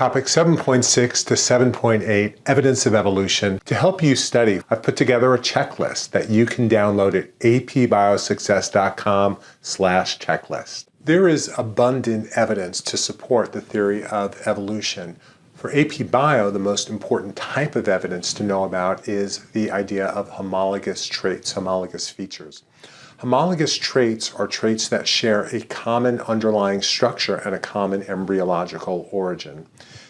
topic 7.6 to 7.8, Evidence of Evolution. To help you study, I've put together a checklist that you can download at apbiosuccess.com/checklist. There is abundant evidence to support the theory of evolution. For AP Bio, the most important type of evidence to know about is the idea of homologous traits, homologous features. Homologous traits are traits that share a common underlying structure and a common embryological origin.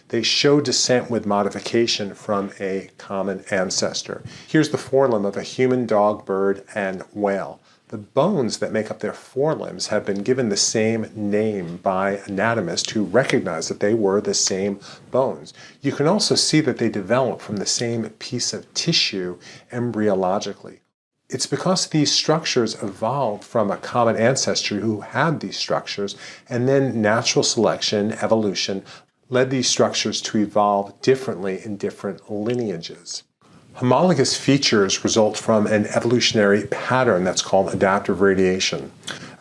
They show descent with modification from a common ancestor. Here's the forelimb of a human, dog, bird, and whale. The bones that make up their forelimbs have been given the same name by anatomists who recognized that they were the same bones. You can also see that they develop from the same piece of tissue embryologically. It's because these structures evolved from a common ancestry who had these structures, and then natural selection, evolution, led these structures to evolve differently in different lineages. Homologous features result from an evolutionary pattern that's called adaptive radiation.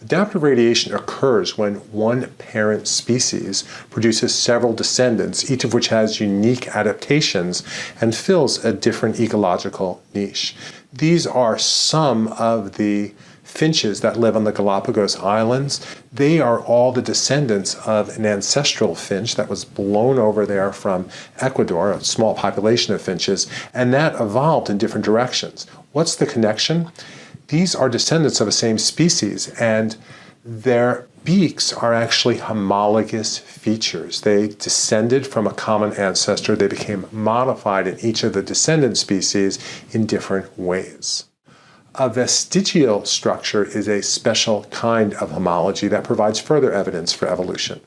Adaptive radiation occurs when one parent species produces several descendants, each of which has unique adaptations and fills a different ecological niche. These are some of the finches that live on the Galapagos Islands. They are all the descendants of an ancestral finch that was blown over there from Ecuador, a small population of finches, and that evolved in different directions. What's the connection? These are descendants of the same species, and their beaks are actually homologous features. They descended from a common ancestor. They became modified in each of the descendant species in different ways. A vestigial structure is a special kind of homology that provides further evidence for evolution.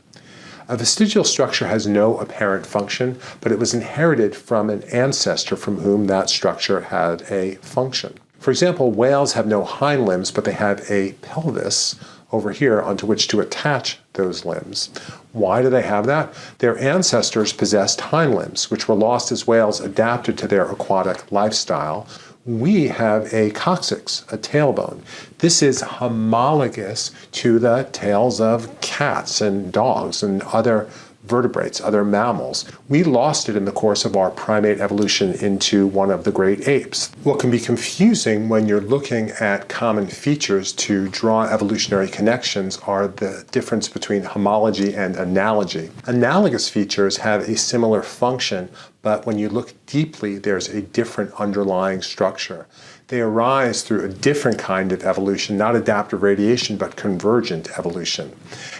A vestigial structure has no apparent function, but it was inherited from an ancestor from whom that structure had a function. For example, whales have no hind limbs, but they have a pelvis over here onto which to attach those limbs. Why do they have that? Their ancestors possessed hind limbs, which were lost as whales adapted to their aquatic lifestyle. We have a coccyx, a tailbone. This is homologous to the tails of cats and dogs and other vertebrates, other mammals. We lost it in the course of our primate evolution into one of the great apes. What can be confusing when you're looking at common features to draw evolutionary connections are the difference between homology and analogy. Analogous features have a similar function, but when you look deeply, there's a different underlying structure. They arise through a different kind of evolution, not adaptive radiation, but convergent evolution.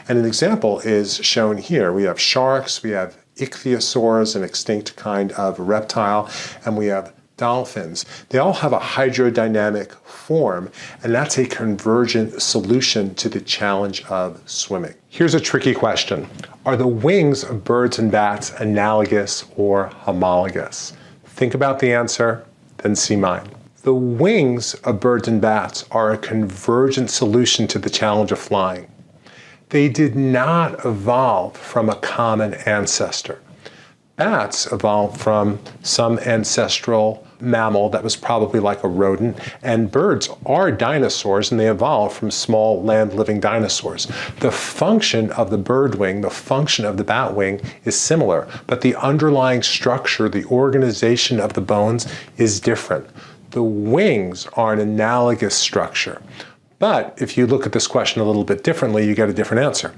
And an example is shown here. We have sharks, we have ichthyosaurs, an extinct kind of reptile, and we have dolphins. They all have a hydrodynamic form, and that's a convergent solution to the challenge of swimming. Here's a tricky question. Are the wings of birds and bats analogous or homologous? Think about the answer, then see mine. The wings of birds and bats are a convergent solution to the challenge of flying. They did not evolve from a common ancestor. Bats evolved from some ancestral mammal that was probably like a rodent, and birds are dinosaurs, and they evolved from small land-living dinosaurs. The function of the bird wing, the function of the bat wing is similar, but the underlying structure, the organization of the bones is different. The wings are an analogous structure. But if you look at this question a little bit differently, you get a different answer.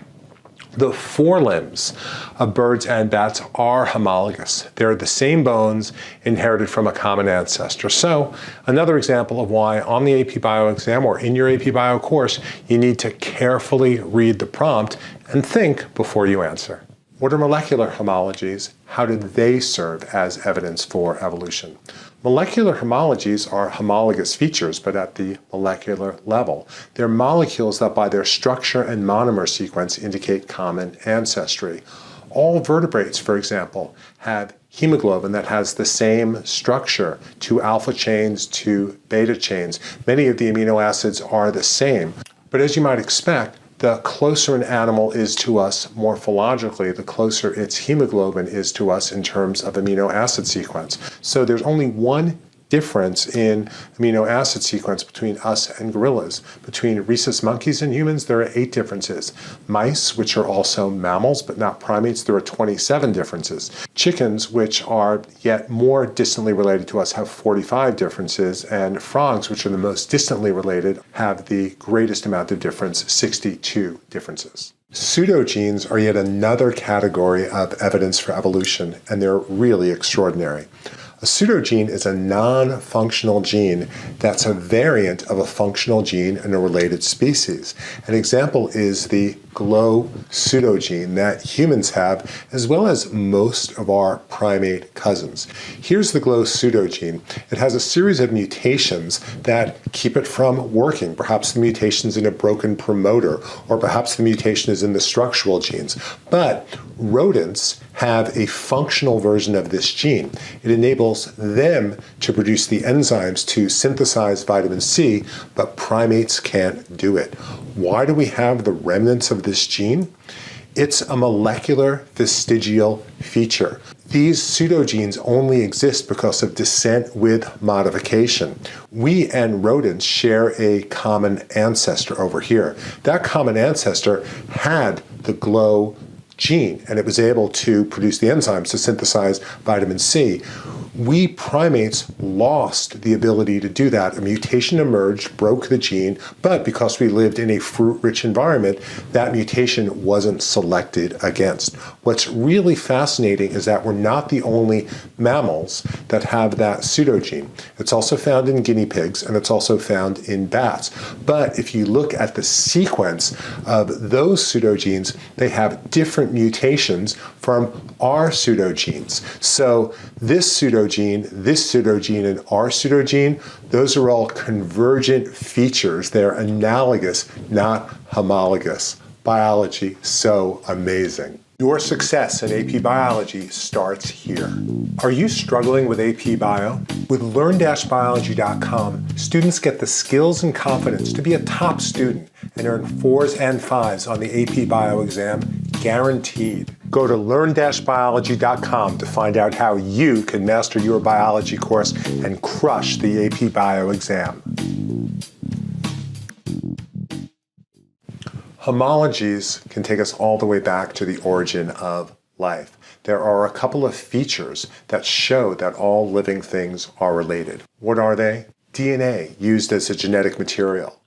The forelimbs of birds and bats are homologous. They're the same bones inherited from a common ancestor. So another example of why on the AP Bio exam or in your AP Bio course, you need to carefully read the prompt and think before you answer. What are molecular homologies? How do they serve as evidence for evolution? Molecular homologies are homologous features, but at the molecular level. They're molecules that by their structure and monomer sequence indicate common ancestry. All vertebrates, for example, have hemoglobin that has the same structure, 2 alpha chains, 2 beta chains. Many of the amino acids are the same. But as you might expect, the closer an animal is to us morphologically, the closer its hemoglobin is to us in terms of amino acid sequence. So there's only one difference in amino acid sequence between us and gorillas. Between rhesus monkeys and humans, there are 8 differences. Mice, which are also mammals but not primates, there are 27 differences. Chickens, which are yet more distantly related to us, have 45 differences, and frogs, which are the most distantly related, have the greatest amount of difference, 62 differences. Pseudogenes are yet another category of evidence for evolution, and they're really extraordinary. A pseudogene is a non-functional gene that's a variant of a functional gene in a related species. An example is the glow pseudogene that humans have, as well as most of our primate cousins. Here's the glow pseudogene. It has a series of mutations that keep it from working. Perhaps the mutation's in a broken promoter, or perhaps the mutation is in the structural genes. But rodents have a functional version of this gene. It enables them to produce the enzymes to synthesize vitamin C, but primates can't do it. Why do we have the remnants of this gene? It's a molecular vestigial feature. These pseudogenes only exist because of descent with modification. We and rodents share a common ancestor over here. That common ancestor had the glow gene, and it was able to produce the enzymes to synthesize vitamin C. We primates lost the ability to do that. A mutation emerged, broke the gene, but because we lived in a fruit-rich environment, that mutation wasn't selected against. What's really fascinating is that we're not the only mammals that have that pseudogene. It's also found in guinea pigs, and it's also found in bats. But if you look at the sequence of those pseudogenes, they have different mutations from our pseudogenes. So this pseudogene, and our pseudogene, those are all convergent features. They're analogous, not homologous. Biology, so amazing. Your success in AP Biology starts here. Are you struggling with AP Bio? With learn-biology.com, students get the skills and confidence to be a top student and earn 4s and 5s on the AP Bio exam, guaranteed. Go to learn-biology.com to find out how you can master your biology course and crush the AP Bio exam. Homologies can take us all the way back to the origin of life. There are a couple of features that show that all living things are related. What are they? DNA, used as a genetic material.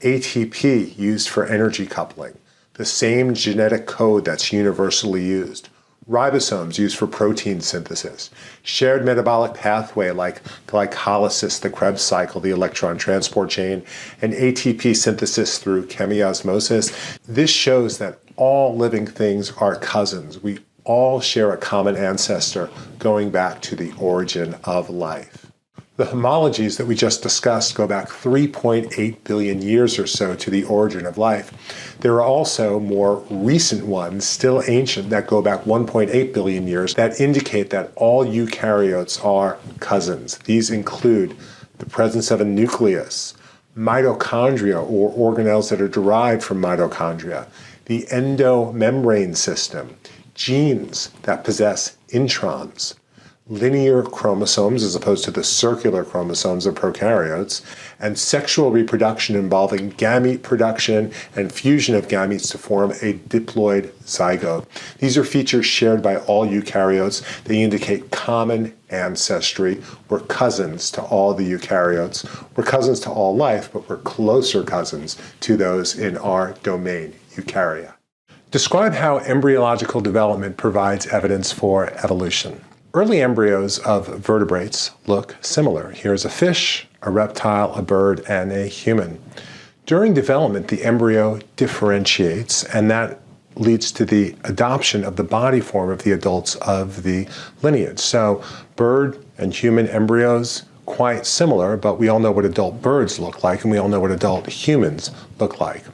ATP, used for energy coupling. The same genetic code that's universally used. Ribosomes, used for protein synthesis. Shared metabolic pathway like glycolysis, the Krebs cycle, the electron transport chain, and ATP synthesis through chemiosmosis. This shows that all living things are cousins. We all share a common ancestor going back to the origin of life. The homologies that we just discussed go back 3.8 billion years or so to the origin of life. There are also more recent ones, still ancient, that go back 1.8 billion years that indicate that all eukaryotes are cousins. These include the presence of a nucleus, mitochondria or organelles that are derived from mitochondria, the endomembrane system, genes that possess introns, linear chromosomes as opposed to the circular chromosomes of prokaryotes, and sexual reproduction involving gamete production and fusion of gametes to form a diploid zygote. These are features shared by all eukaryotes. They indicate common ancestry. We're cousins to all the eukaryotes. We're cousins to all life, but we're closer cousins to those in our domain, eukarya. Describe how embryological development provides evidence for evolution. Early embryos of vertebrates look similar. Here's a fish, a reptile, a bird, and a human. During development, the embryo differentiates, and that leads to the adoption of the body form of the adults of the lineage. So bird and human embryos, quite similar, but we all know what adult birds look like, and we all know what adult humans look like.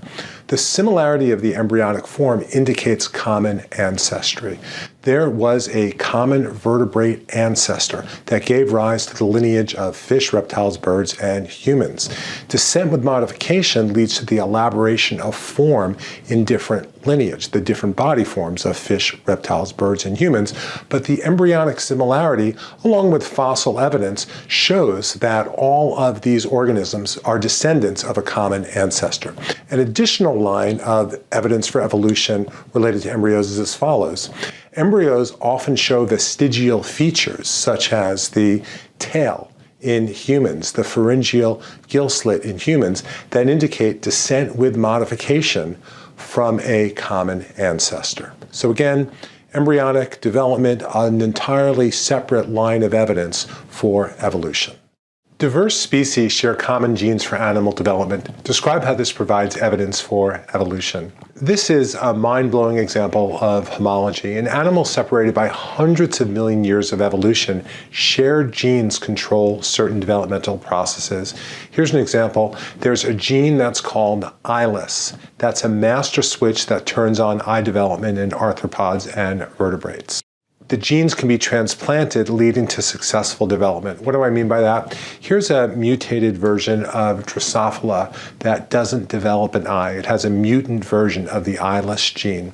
The similarity of the embryonic form indicates common ancestry. there was a common vertebrate ancestor that gave rise to the lineage of fish, reptiles, birds, and humans. Descent with modification leads to the elaboration of form in different lineage, the different body forms of fish, reptiles, birds, and humans. But the embryonic similarity, along with fossil evidence, shows that all of these organisms are descendants of a common ancestor. An additional line of evidence for evolution related to embryos is as follows. Embryos often show vestigial features, such as the tail in humans, the pharyngeal gill slit in humans, that indicate descent with modification from a common ancestor. So again, embryonic development, an entirely separate line of evidence for evolution. Diverse species share common genes for animal development. Describe how this provides evidence for evolution. This is a mind-blowing example of homology. In animals separated by hundreds of million years of evolution, shared genes control certain developmental processes. Here's an example. There's a gene that's called eyeless. That's a master switch that turns on eye development in arthropods and vertebrates. The genes can be transplanted, leading to successful development. What do I mean by that? Here's a mutated version of Drosophila that doesn't develop an eye. It has a mutant version of the eyeless gene.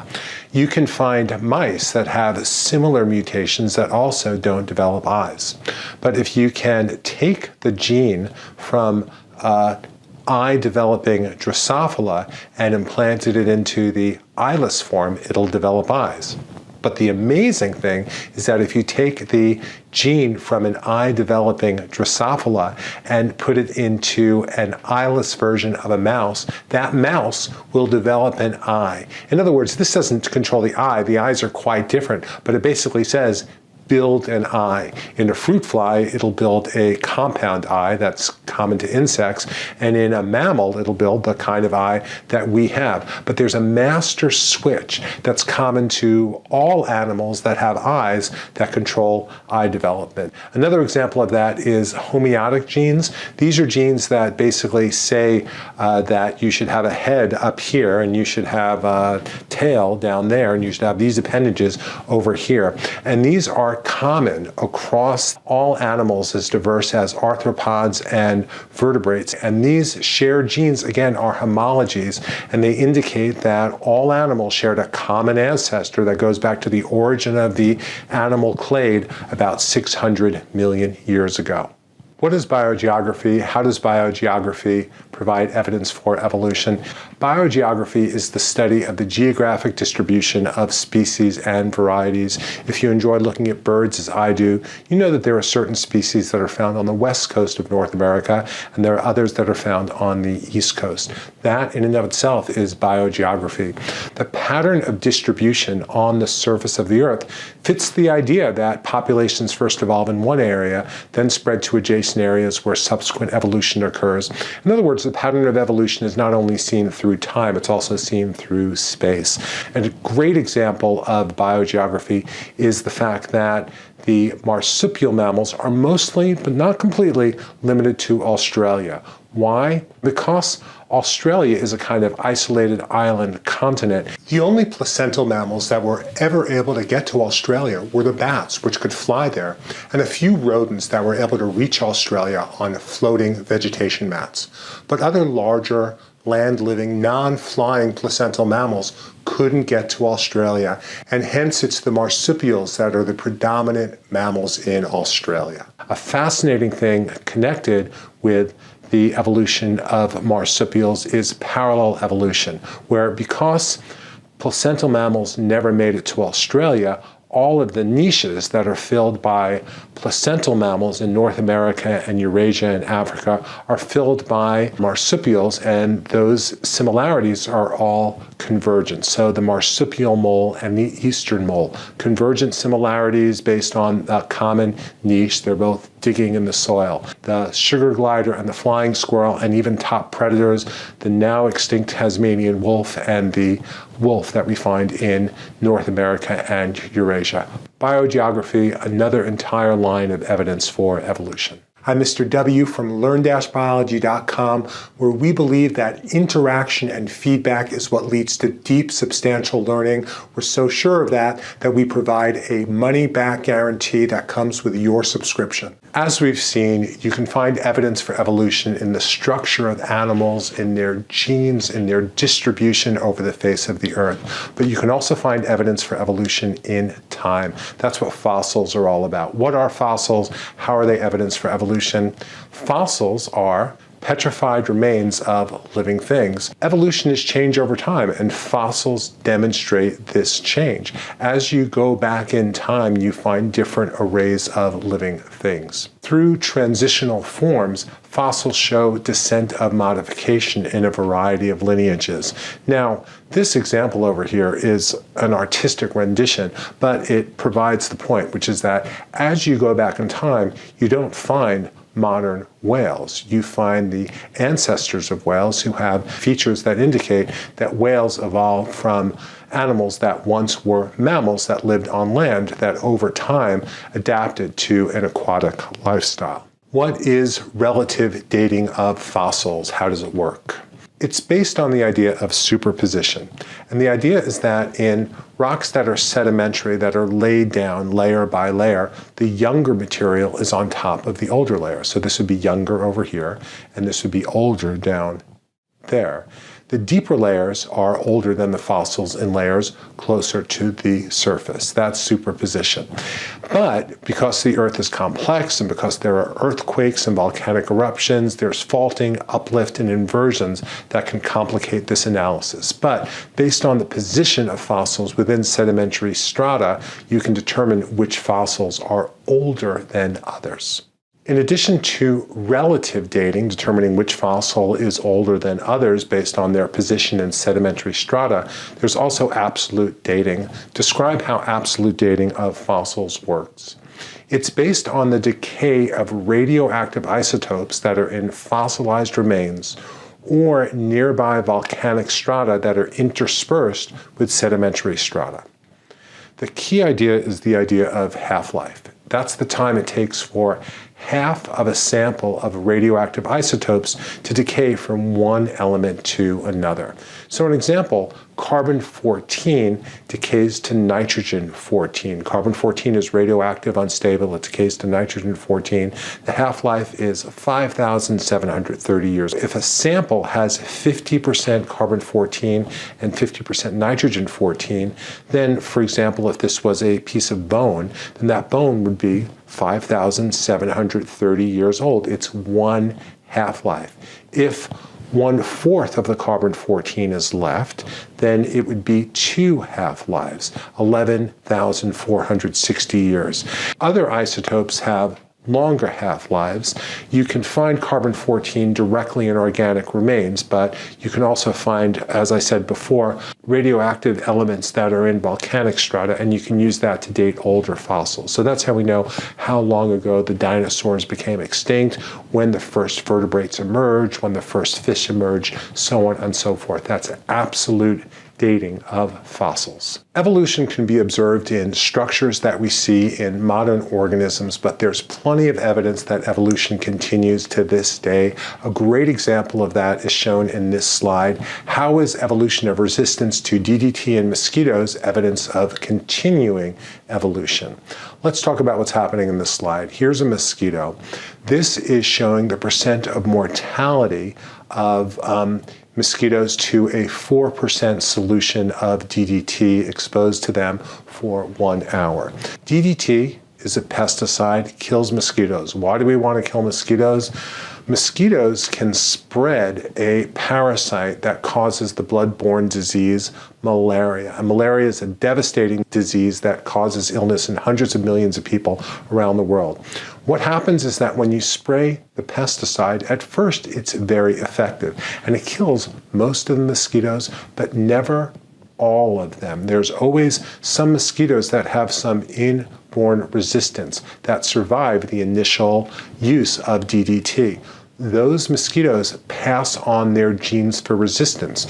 You can find mice that have similar mutations that also don't develop eyes. But if you can take the gene from eye-developing Drosophila and implanted it into the eyeless form, it'll develop eyes. But the amazing thing is that if you take the gene from an eye-developing Drosophila and put it into an eyeless version of a mouse, that mouse will develop an eye. In other words, this doesn't control the eye. The eyes are quite different, but it basically says, build an eye. In a fruit fly, it'll build a compound eye that's common to insects, and in a mammal, it'll build the kind of eye that we have. But there's a master switch that's common to all animals that have eyes that control eye development. Another example of that is homeotic genes. These are genes that basically say that you should have a head up here, and you should have a tail down there, and you should have these appendages over here. And these are common across all animals as diverse as arthropods and vertebrates. And these shared genes, again, are homologies, and they indicate that all animals shared a common ancestor that goes back to the origin of the animal clade about 600 million years ago. What is biogeography? How does biogeography provide evidence for evolution? Biogeography is the study of the geographic distribution of species and varieties. If you enjoy looking at birds as I do, you know that there are certain species that are found on the west coast of North America, and there are others that are found on the east coast. That in and of itself is biogeography. The pattern of distribution on the surface of the earth fits the idea that populations first evolve in one area, then spread to adjacent areas where subsequent evolution occurs. In other words, the pattern of evolution is not only seen through time, it's also seen through space. And a great example of biogeography is the fact that the marsupial mammals are mostly, but not completely, limited to Australia. Why? Because Australia is a kind of isolated island continent. The only placental mammals that were ever able to get to Australia were the bats, which could fly there, and a few rodents that were able to reach Australia on floating vegetation mats. But other larger, land-living, non-flying placental mammals couldn't get to Australia, and hence it's the marsupials that are the predominant mammals in Australia. A fascinating thing connected with the evolution of marsupials is parallel evolution, where because placental mammals never made it to Australia, all of the niches that are filled by placental mammals in North America and Eurasia and Africa are filled by marsupials, and those similarities are all convergent. So the marsupial mole and the eastern mole, convergent similarities based on a common niche. They're both digging in the soil. The sugar glider and the flying squirrel, and even top predators, the now extinct Tasmanian wolf and the wolf that we find in North America and Eurasia. Biogeography, another entire line of evidence for evolution. I'm Mr. W from learn-biology.com, where we believe that interaction and feedback is what leads to deep, substantial learning. We're so sure of that we provide a money-back guarantee that comes with your subscription. As we've seen, you can find evidence for evolution in the structure of animals, in their genes, in their distribution over the face of the earth. But you can also find evidence for evolution in time. That's what fossils are all about. What are fossils? How are they evidence for evolution? Fossils are petrified remains of living things. Evolution is change over time, and fossils demonstrate this change. As you go back in time, you find different arrays of living things. Through transitional forms, fossils show descent of modification in a variety of lineages. Now, this example over here is an artistic rendition, but it provides the point, which is that as you go back in time, you don't find modern whales. You find the ancestors of whales who have features that indicate that whales evolved from animals that once were mammals that lived on land that over time adapted to an aquatic lifestyle. What is relative dating of fossils? How does it work? It's based on the idea of superposition. And the idea is that in rocks that are sedimentary, that are laid down layer by layer, the younger material is on top of the older layer. So this would be younger over here, and this would be older down there. The deeper layers are older than the fossils in layers closer to the surface. That's superposition. But because the Earth is complex and because there are earthquakes and volcanic eruptions, there's faulting, uplift, and inversions that can complicate this analysis. But based on the position of fossils within sedimentary strata, you can determine which fossils are older than others. In addition to relative dating, determining which fossil is older than others based on their position in sedimentary strata, there's also absolute dating. Describe how absolute dating of fossils works. It's based on the decay of radioactive isotopes that are in fossilized remains or nearby volcanic strata that are interspersed with sedimentary strata. The key idea is the idea of half-life. That's the time it takes for half of a sample of radioactive isotopes to decay from one element to another. So an example, carbon-14 decays to nitrogen-14. Carbon-14 is radioactive, unstable, it decays to nitrogen-14. The half-life is 5,730 years. If a sample has 50% carbon-14 and 50% nitrogen-14, then, for example, if this was a piece of bone, then that bone would be 5,730 years old. It's one half-life. If 1/4 of the carbon-14 is left, then it would be two half-lives, 11,460 years. Other isotopes have longer half-lives. You can find carbon-14 directly in organic remains, but you can also find, as I said before, radioactive elements that are in volcanic strata, and you can use that to date older fossils. So that's how we know how long ago the dinosaurs became extinct, when the first vertebrates emerged, when the first fish emerged, so on and so forth. That's absolute dating of fossils. Evolution can be observed in structures that we see in modern organisms, but there's plenty of evidence that evolution continues to this day. A great example of that is shown in this slide. How is evolution of resistance to DDT in mosquitoes evidence of continuing evolution? Let's talk about what's happening in this slide. Here's a mosquito. This is showing the percent of mortality of mosquitoes to a 4% solution of DDT exposed to them for 1 hour. DDT is a pesticide, kills mosquitoes. Why do we want to kill mosquitoes? Mosquitoes can spread a parasite that causes the blood-borne disease malaria. And malaria is a devastating disease that causes illness in hundreds of millions of people around the world. What happens is that when you spray the pesticide, at first it's very effective and it kills most of the mosquitoes, but never all of them. There's always some mosquitoes that have some inborn resistance that survive the initial use of DDT. Those mosquitoes pass on their genes for resistance.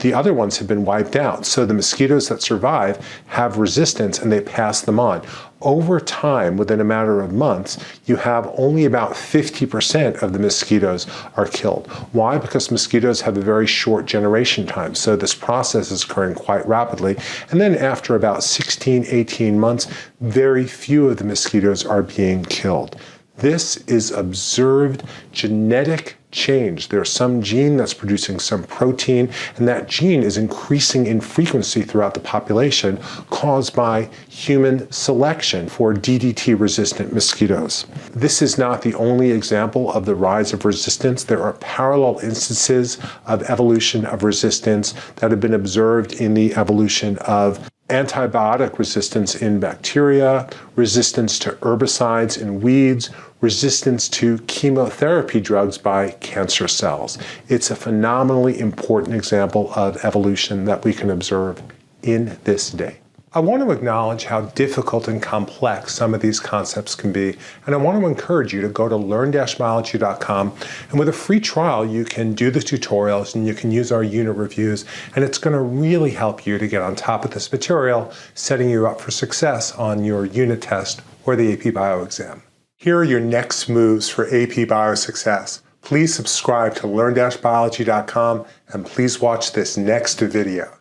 the other ones have been wiped out. So the mosquitoes that survive have resistance and they pass them on. Over time, within a matter of months, you have only about 50% of the mosquitoes are killed. Why? Because mosquitoes have a very short generation time. So this process is occurring quite rapidly. And then after about 16, 18 months, very few of the mosquitoes are being killed. This is observed genetic change. There's some gene that's producing some protein, and that gene is increasing in frequency throughout the population, caused by human selection for DDT-resistant mosquitoes. This is not the only example of the rise of resistance. There are parallel instances of evolution of resistance that have been observed in the evolution of antibiotic resistance in bacteria, resistance to herbicides in weeds, resistance to chemotherapy drugs by cancer cells. It's a phenomenally important example of evolution that we can observe in this day. I want to acknowledge how difficult and complex some of these concepts can be, and I want to encourage you to go to learn-biology.com, and with a free trial you can do the tutorials and you can use our unit reviews, and it's going to really help you to get on top of this material, setting you up for success on your unit test or the AP Bio exam. Here are your next moves for AP Bio success. Please subscribe to learn-biology.com and please watch this next video.